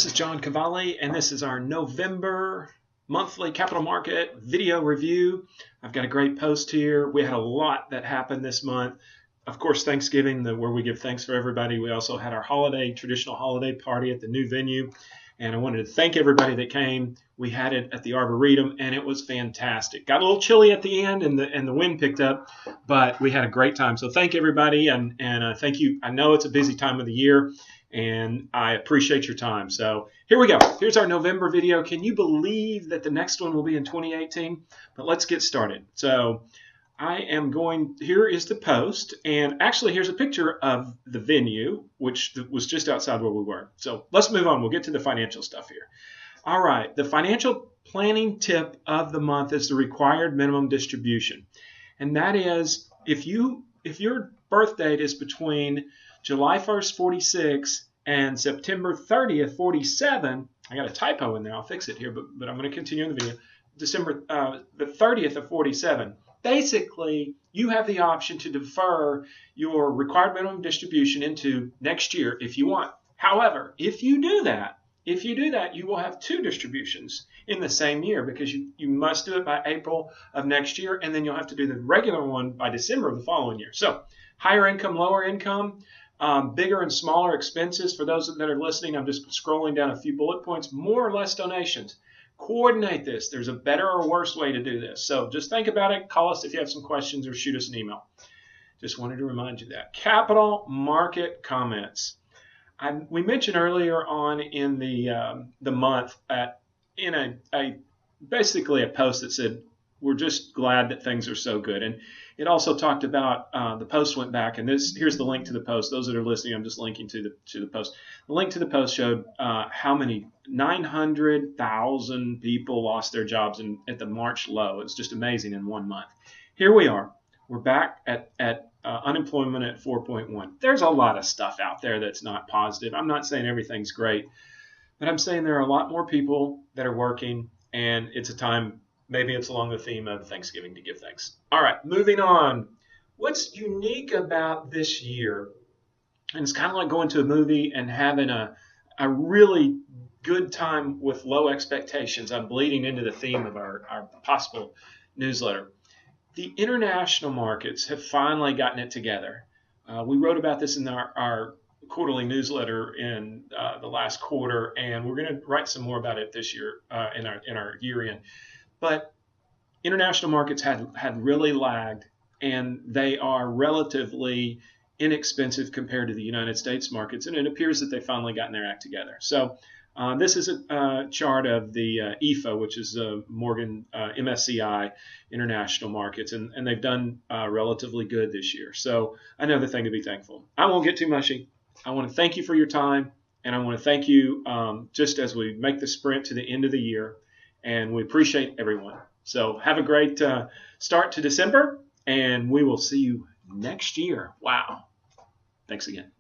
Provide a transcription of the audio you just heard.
This is John Kvale, and this is our November monthly capital market video review. I've got a great post here. We had a lot that happened this month. Of course, Thanksgiving, where we give thanks for everybody. We also had our traditional holiday party at the new venue, and I wanted to thank everybody that came. We had it at the Arboretum, and it was fantastic. Got a little chilly at the end, and the wind picked up, but we had a great time. So thank everybody, and thank you. I know it's a busy time of the year, and I appreciate your time. So here we go. Here's our November video. Can you believe that the next one will be in 2018? But let's get started. So here is the post, and actually here's a picture of the venue, which was just outside where we were. So let's move on. We'll get to the financial stuff here. All right, the financial planning tip of the month is the required minimum distribution. And that is, if your birth date is between July 1st, 46 and September 30th, 47, I got a typo in there. I'll fix it here, but I'm going to continue in the video. The 30th of 47. Basically, you have the option to defer your required minimum distribution into next year if you want. However, if you do that, you will have two distributions in the same year, because you must do it by April of next year, and then you'll have to do the regular one by December of the following year. So higher income, lower income, bigger and smaller expenses. For those that are listening, I'm just scrolling down a few bullet points. More or less donations. Coordinate this. There's a better or worse way to do this. So just think about it. Call us if you have some questions, or shoot us an email. Just wanted to remind you that. Capital market comments. We mentioned earlier on in the month basically a post that said, we're just glad that things are so good. And it also talked about the post went back, and here's the link to the post. Those that are listening, I'm just linking to the post. The link to the post showed how many 900,000 people lost their jobs at the March low. It's just amazing in 1 month. Here we are. We're back at unemployment at 4.1. There's a lot of stuff out there that's not positive. I'm not saying everything's great, but I'm saying there are a lot more people that are working, and it's a time. Maybe it's along the theme of Thanksgiving to give thanks. All right, moving on. What's unique about this year, and it's kind of like going to a movie and having a really good time with low expectations. I'm bleeding into the theme of our possible newsletter. The international markets have finally gotten it together. We wrote about this in our quarterly newsletter in the last quarter, and we're going to write some more about it this year in our year end. But international markets had really lagged, and they are relatively inexpensive compared to the United States markets, and it appears that they've finally gotten their act together. So this is a chart of the EAFE, which is Morgan MSCI international markets, and they've done relatively good this year. So another thing to be thankful. I won't get too mushy. I want to thank you for your time, and I want to thank you just as we make the sprint to the end of the year. And we appreciate everyone. So have a great start to December, and we will see you next year. Wow. Thanks again.